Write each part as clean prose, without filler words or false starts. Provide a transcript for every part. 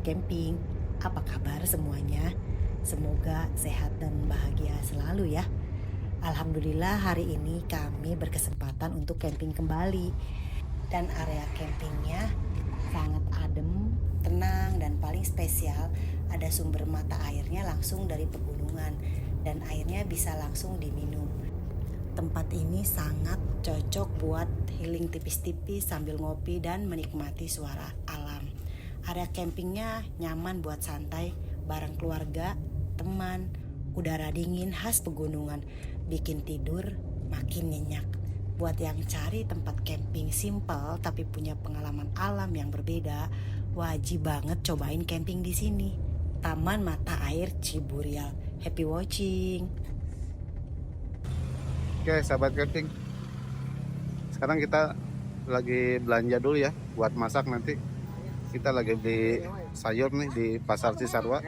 camping. Apa kabar semuanya? Semoga sehat dan bahagia selalu ya. Alhamdulillah hari ini kami berkesempatan untuk camping kembali. Dan area campingnya sangat adem, tenang, dan paling spesial ada sumber mata airnya langsung dari pegunungan dan airnya bisa langsung diminum. Tempat ini sangat cocok buat healing tipis-tipis sambil ngopi dan menikmati suara alam. Area campingnya nyaman buat santai bareng keluarga, teman, udara dingin khas pegunungan, bikin tidur makin nyenyak. Buat yang cari tempat camping simple tapi punya pengalaman alam yang berbeda, wajib banget cobain camping di sini. Taman Mata Air Ciburial. Happy watching. Oke, sahabat camping. Sekarang kita lagi belanja dulu ya buat masak nanti. Kita lagi beli sayur nih di Pasar Cisarua.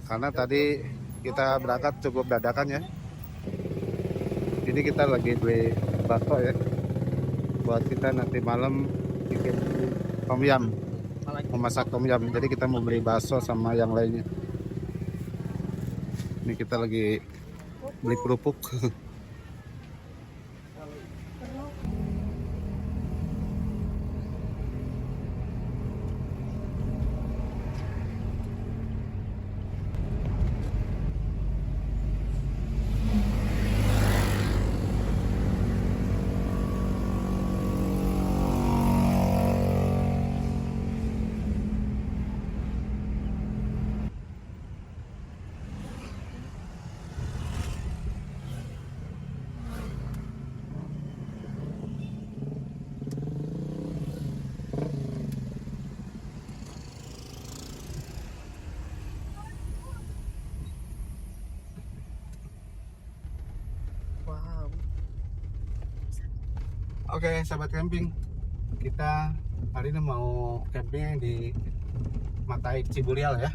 Karena tadi kita berangkat cukup dadakan ya. Ini kita lagi beli bakso ya. Buat kita nanti malam bikin tom yum. Memasak tom yum. Jadi kita mau beli bakso sama yang lainnya. Ini kita lagi beli kerupuk. Wow. Oke, sahabat camping, kita hari ini mau camping di Mata Air Ciburial ya.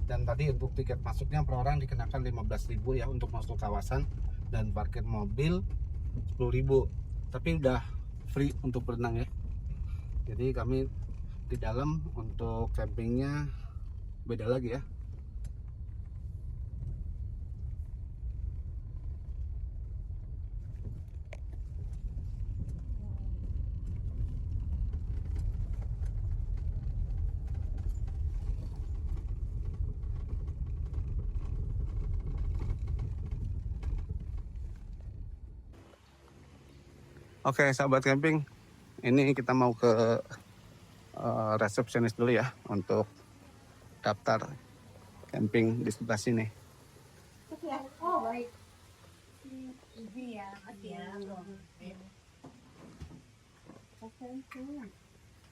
Dan tadi untuk tiket masuknya per orang dikenakan 15.000 ya untuk masuk kawasan, dan parkir mobil 10.000. Tapi udah free untuk berenang ya. Jadi kami di dalam untuk campingnya beda lagi ya. Oke, sahabat camping, ini kita mau ke resepsionis dulu ya untuk daftar camping di sebelah sini. Oh baik. Ini ya,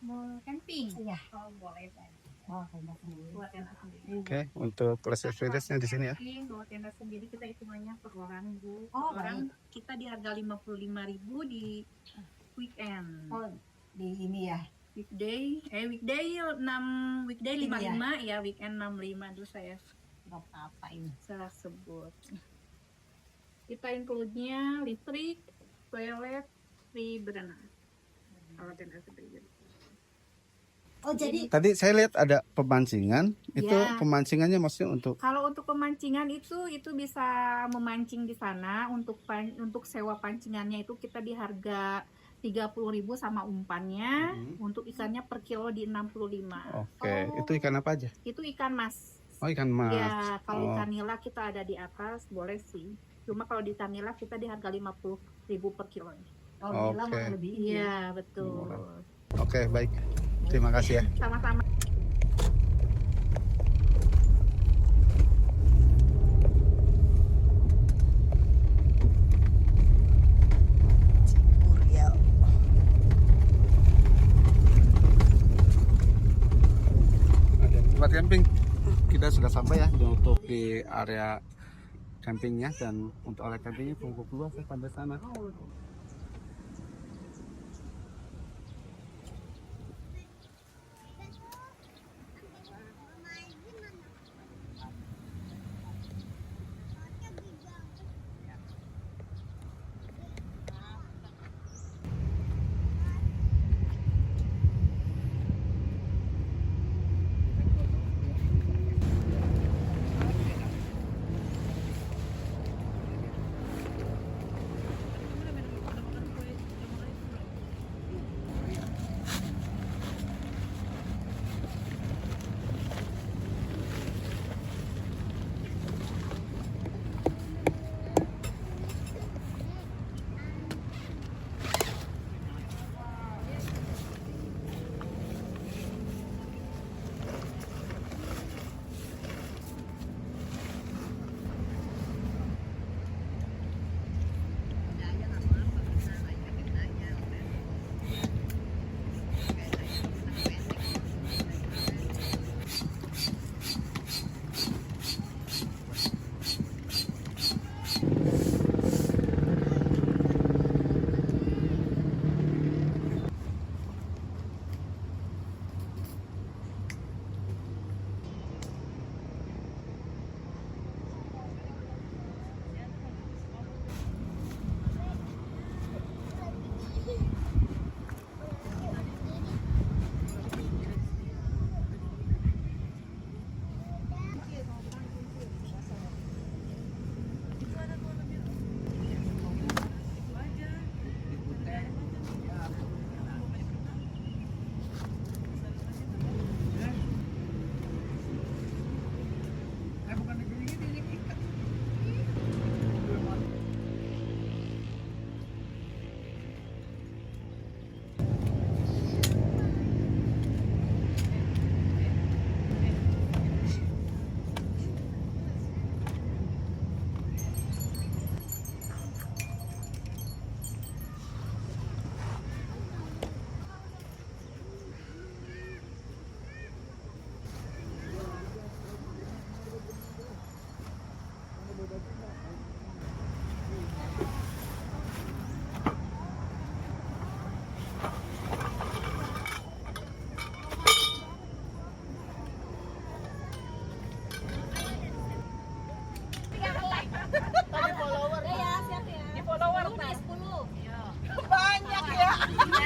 mau camping? Iya. Oh boleh Pak. Oh, buat tenda sendiri. Oke, untuk resepsionisnya di sini ya. Buat tenda sendiri kita hitungannya per orang Bu. Oh, Per orang kita di harga 55.000 di weekend. Oh, di ini ya. Weekday 55 ya, weekend 65 dulu saya Nggak apa ini. salah sebut. Kita include-nya listrik, toilet, free berenang. Kalau tenda sendiri. Oh, jadi Tadi saya lihat ada pemancingan, itu Ya. pemancingannya maksudnya untuk Kalau untuk pemancingan itu bisa memancing di sana. Untuk sewa pancingannya itu kita di harga 30.000 sama umpannya. Untuk ikannya per kilo di 65. Oke, itu ikan apa aja? Itu ikan mas. Oh, ikan mas. Ya, kalau Oh. ikan nila kita ada di atas, boleh sih. Cuma kalau di ikan nila kita di harga 50.000 per kilo. kalau bilang Oke. mah lebih ini. Iya, betul. Oke, baik. Terima kasih ya. Sama-sama. Ciburial. Ada tempat camping. Kita sudah sampai ya untuk di area campingnya, dan untuk area campingnya cukup luas ya pada sana.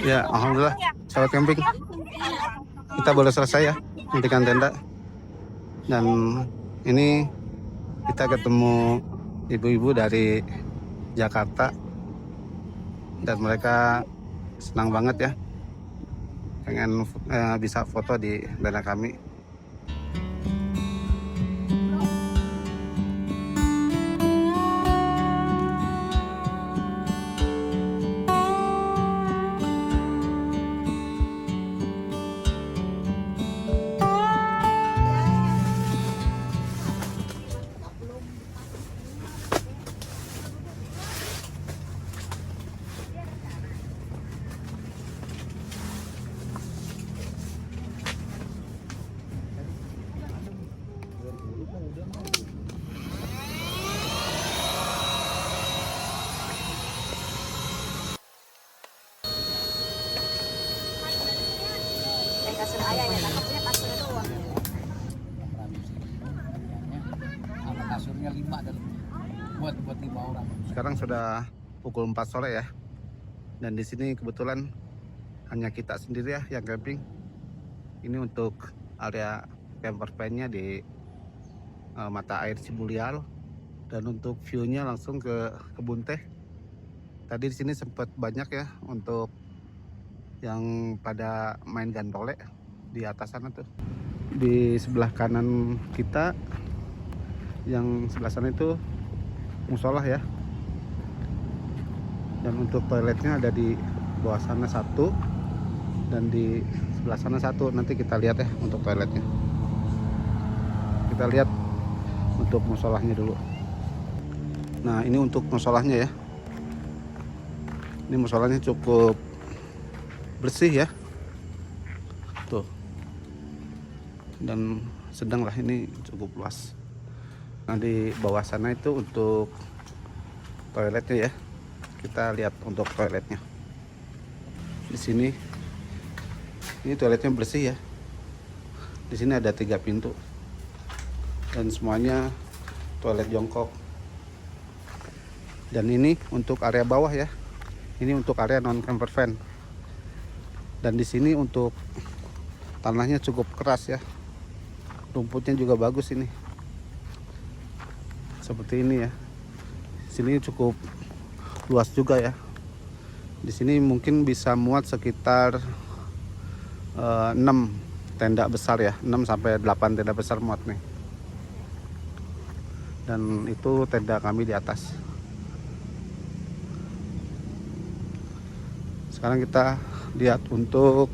Ya, alhamdulillah. Sahabat camping, kita boleh selesai ya mendirikan tenda. Dan ini kita ketemu ibu-ibu dari Jakarta dan mereka senang banget ya pengen bisa foto di tenda kami. Kasurnya 5 dan buat 5 orang. Sekarang sudah pukul 4 sore ya. Dan di sini kebetulan hanya kita sendiri ya yang camping. Ini untuk area camper van-nya di mata air Cibulial, dan untuk view-nya langsung ke kebun teh. Tadi di sini sempat banyak ya untuk yang pada main gantole di atas sana tuh. Di sebelah kanan kita, yang sebelah sana itu musola ya. Dan untuk toiletnya ada di bawah sana satu, dan di sebelah sana satu. Nanti kita lihat ya untuk toiletnya. Kita lihat untuk musolahnya dulu. Nah, ini untuk musolahnya ya. Ini musolahnya cukup bersih ya. Tuh. Dan sedang lah, ini cukup luas. Nah, di bawah sana itu untuk toiletnya ya. Kita lihat untuk toiletnya. Di sini ini toiletnya bersih ya. Di sini ada 3 pintu. Dan semuanya toilet jongkok. Dan ini untuk area bawah ya. Ini untuk area non camper van. Dan di sini untuk tanahnya cukup keras ya. Rumputnya juga bagus ini. Seperti ini ya. Sini cukup luas juga ya. Di sini mungkin bisa muat sekitar 6 tenda besar ya. 6 sampai 8 tenda besar muat nih. Dan itu tenda kami di atas. Sekarang kita lihat untuk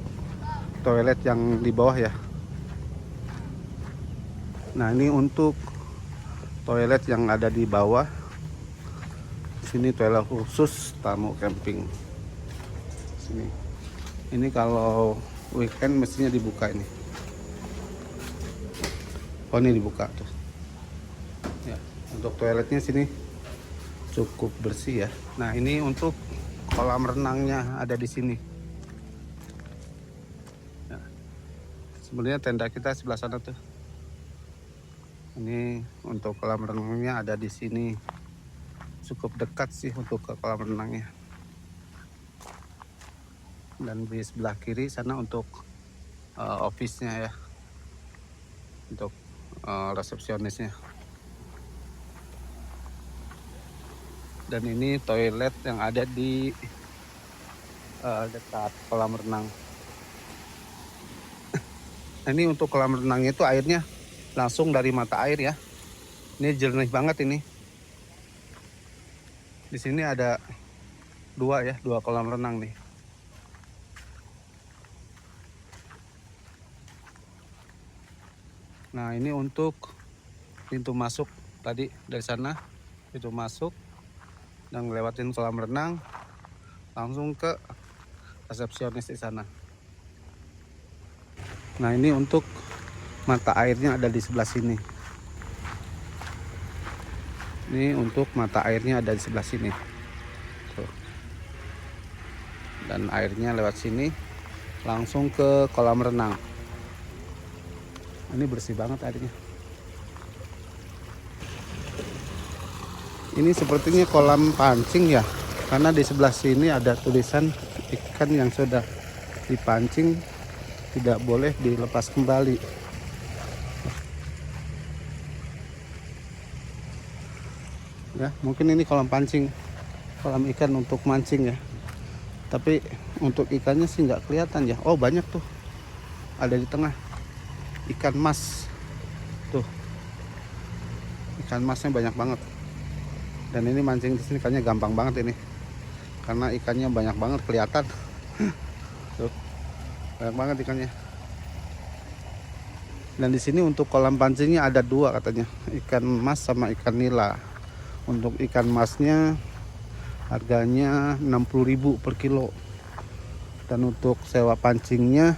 toilet yang di bawah ya. Nah, ini untuk toilet yang ada di bawah. Sini toilet khusus tamu camping. Sini. Ini kalau weekend mestinya dibuka ini. Oh, ini dibuka tuh. Ya, untuk toiletnya sini cukup bersih ya. Nah, ini untuk kolam renangnya ada di sini. Ya. Sebenarnya tenda kita sebelah sana tuh. Ini untuk kolam renangnya ada di sini. Cukup dekat sih untuk ke kolam renangnya. Dan di sebelah kiri sana untuk office-nya ya. Untuk resepsionisnya. Dan ini toilet yang ada di dekat kolam renang. Ini untuk kolam renangnya itu airnya langsung dari mata air ya. Ini jernih banget ini. Di sini ada 2 kolam renang nih. Nah, ini untuk pintu masuk tadi dari sana, pintu masuk dan ngelewatin kolam renang langsung ke resepsionis di sana. Nah, ini untuk mata airnya ada di sebelah sini. Ini untuk mata airnya ada di sebelah sini. Tuh. Dan airnya lewat sini langsung ke kolam renang. Ini bersih banget airnya. Ini sepertinya kolam pancing ya, karena di sebelah sini ada tulisan ikan yang sudah dipancing tidak boleh dilepas kembali. Ya, mungkin ini kolam pancing, kolam ikan untuk mancing ya. Tapi untuk ikannya sih nggak kelihatan ya. Oh, banyak tuh, ada di tengah ikan mas tuh, ikan masnya banyak banget. Dan ini mancing di sini ikannya gampang banget ini, karena ikannya banyak banget kelihatan. Tuh, banyak banget ikannya. Dan di sini untuk kolam pancingnya ada dua katanya, ikan mas sama ikan nila. Untuk ikan masnya harganya 60.000 per kilo. Dan untuk sewa pancingnya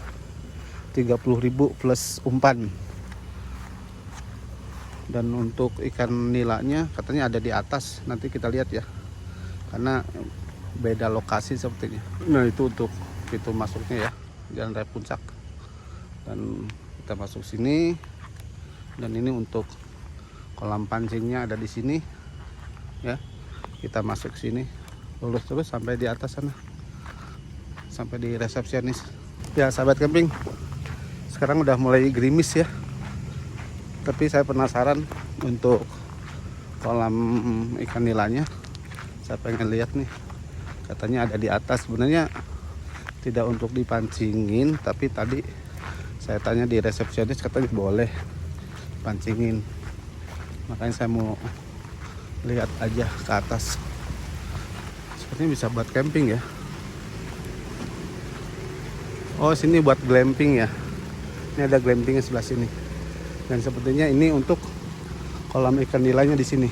30.000 plus umpan. Dan untuk ikan nilanya katanya ada di atas, nanti kita lihat ya, karena beda lokasi sepertinya. Nah, itu untuk pintu masuknya ya, Jalan Raya Puncak. Dan kita masuk sini. Dan ini untuk kolam pancingnya ada di sini ya. Kita masuk sini, lurus terus sampai di atas sana, sampai di resepsionis. Ya sahabat camping, sekarang udah mulai gerimis ya, tapi saya penasaran untuk kolam ikan nilanya. Saya pengen lihat nih, katanya ada di atas. Sebenarnya tidak untuk dipancingin, tapi tadi saya tanya di resepsionis katanya boleh pancingin. Makanya saya mau lihat aja ke atas. Sepertinya bisa buat camping ya. Oh, sini buat glamping ya. Ini ada glampingnya sebelah sini. Dan sepertinya ini untuk kolam ikan nilainya di sini.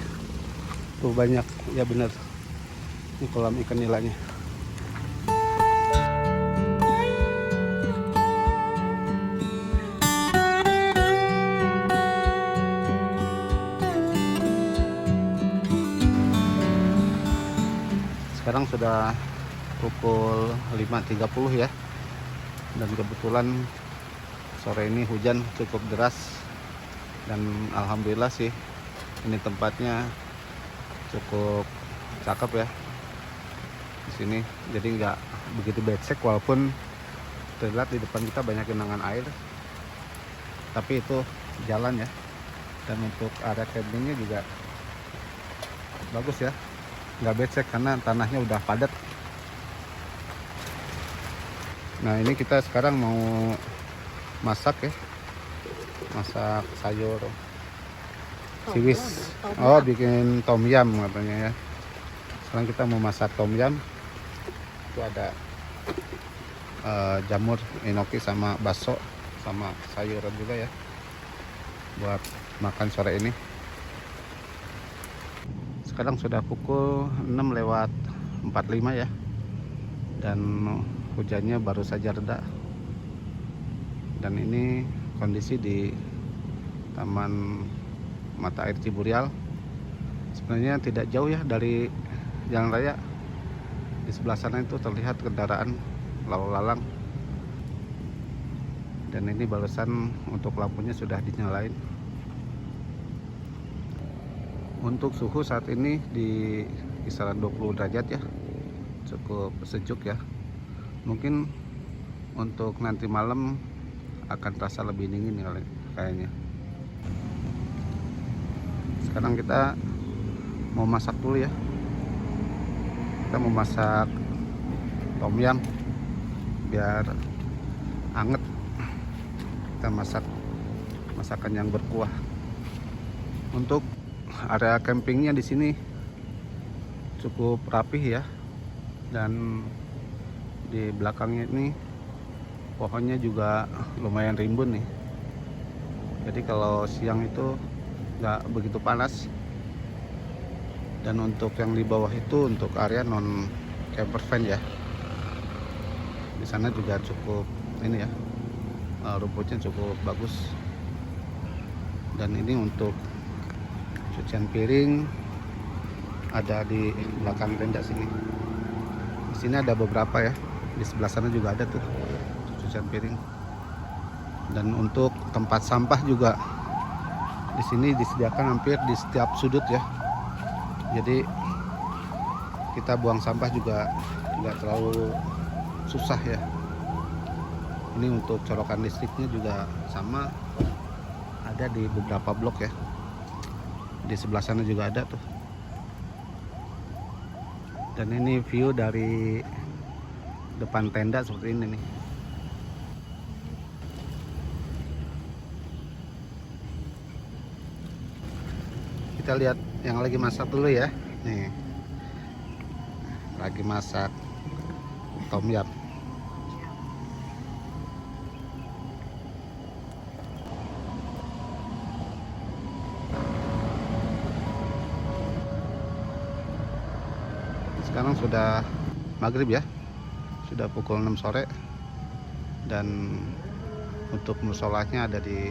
Tuh banyak, ya benar. Ini kolam ikan nilainya. Sekarang sudah pukul 5.30 ya. Dan kebetulan sore ini hujan cukup deras. Dan alhamdulillah sih ini tempatnya cukup cakep ya di sini. Jadi nggak begitu becek, walaupun terlihat di depan kita banyak genangan air. Tapi itu jalan ya. Dan untuk area campingnya juga bagus ya, nggak becek karena tanahnya udah padat. Nah, ini kita sekarang mau masak ya, masak sayur siwis. Oh, bikin tom yum katanya ya. Sekarang kita mau masak tom yum. Itu ada jamur enoki sama bakso sama sayuran juga ya, buat makan sore ini. Sekarang sudah pukul 6:45 ya. Dan hujannya baru saja reda. Dan ini kondisi di Taman Mata Air Ciburial. Sebenarnya tidak jauh ya dari jalan raya. Di sebelah sana itu terlihat kendaraan lalu lalang. Dan ini balasan untuk lampunya sudah dinyalain. Untuk suhu saat ini di kisaran 20 derajat ya, cukup sejuk ya. Mungkin untuk nanti malam akan terasa lebih dingin kayaknya. Sekarang kita mau masak dulu ya. Kita mau masak tom yum biar anget. Kita masak masakan yang berkuah. Untuk area campingnya di sini cukup rapih ya. Dan di belakangnya ini pohonnya juga lumayan rimbun nih. Jadi kalau siang itu nggak begitu panas. Dan untuk yang di bawah itu untuk area non camper van ya. Di sana juga cukup ini ya, rumputnya cukup bagus. Dan ini untuk cucian piring ada di belakang tenda sini. Di sini ada beberapa ya. Di sebelah sana juga ada tuh cucian piring. Dan untuk tempat sampah juga di sini disediakan hampir di setiap sudut ya. Jadi kita buang sampah juga nggak terlalu susah ya. Ini untuk colokan listriknya juga sama, ada di beberapa blok ya. Di sebelah sana juga ada tuh. Dan ini view dari depan tenda seperti ini nih. Kita lihat yang lagi masak dulu ya. Nih, lagi masak tom yum. Sekarang sudah maghrib ya, sudah pukul 6 sore, dan untuk musolahnya ada di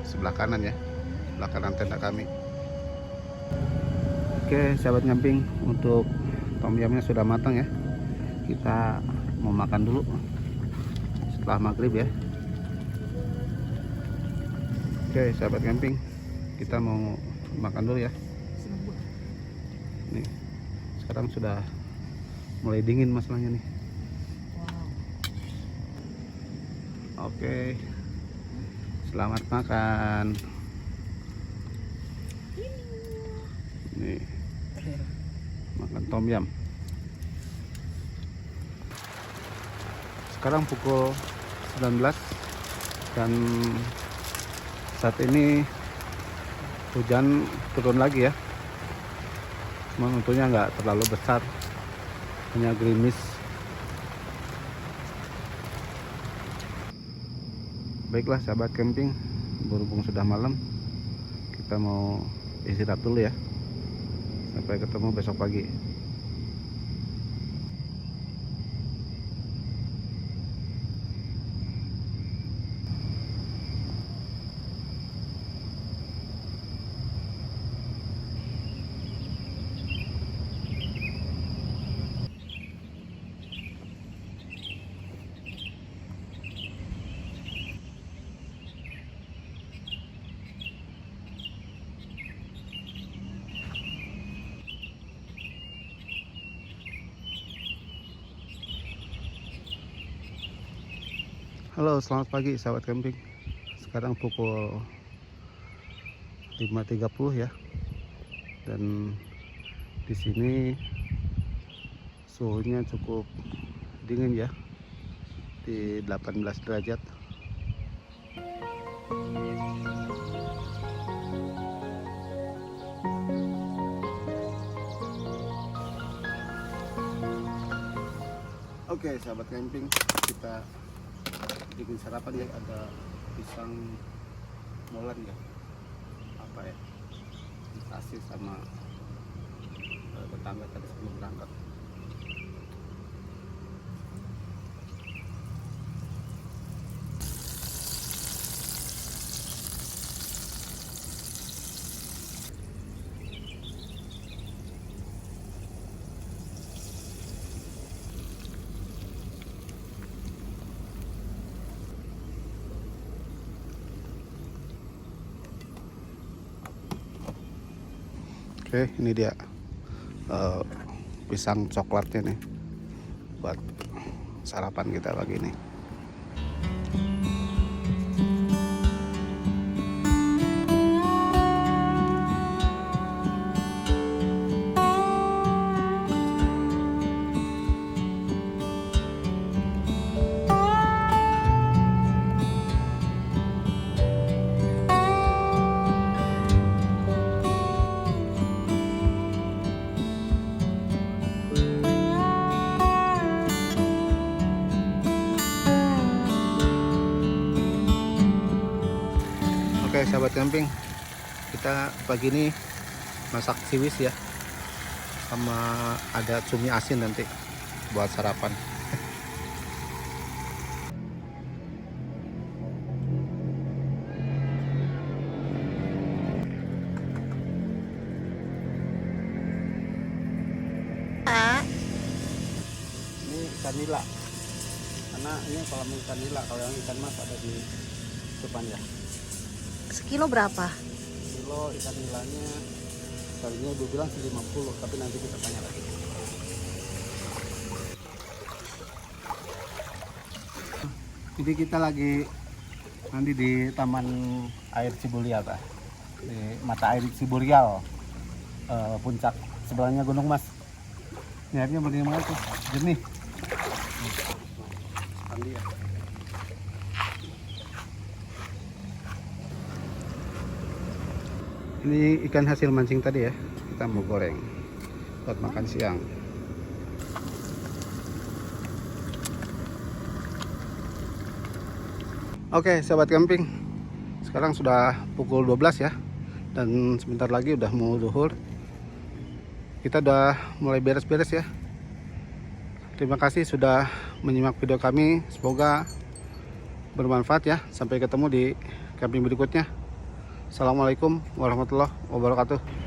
sebelah kanan ya, sebelah kanan tenda kami. Oke sahabat nyamping, untuk tom yumnya sudah matang ya. Kita mau makan dulu setelah maghrib ya. Oke sahabat camping, kita mau makan dulu ya. Nih, sekarang sudah mulai dingin masalahnya nih. Oke, selamat makan. Nih, makan tom yum. Sekarang pukul 19 dan saat ini hujan turun lagi ya. Cuman untungnya nggak terlalu besar, hanya gerimis. Baiklah sahabat camping, berhubung sudah malam, kita mau istirahat dulu ya. Sampai ketemu besok pagi. Halo, selamat pagi sahabat camping. Sekarang pukul 5.30 ya. Dan di sini suhunya cukup dingin ya. Di 18 derajat. Oke, sahabat camping, kita bikin sarapan ya. Ada pisang molen ya, apa ya, dikasih sama tetangga tadi sebelum berangkat. Oke, ini dia pisang coklatnya nih buat sarapan kita pagi ini. Oke sahabat camping, kita pagi ini masak siwis ya, sama ada cumi asin nanti buat sarapan. Ini ikan nila, karena ini kalau ikan nila, kalau yang ikan mas ada di depan ya. Sekilo berapa? Kilo ikan nilanya tadinya gue bilang 50, tapi nanti kita tanya lagi. Jadi kita lagi nanti di Taman Air Ciburial, Pak. Di mata air Ciburial, puncak sebelahnya Gunung Mas. Ini airnya bagaimana tuh? Jernih. Mandi ya. Ini ikan hasil mancing tadi ya. Kita mau goreng buat makan siang. Oke, sahabat camping. Sekarang sudah pukul 12 ya. Dan sebentar lagi udah mau zuhur. Kita udah mulai beres-beres ya. Terima kasih sudah menyimak video kami. Semoga bermanfaat ya. Sampai ketemu di camping berikutnya. Assalamualaikum warahmatullahi wabarakatuh.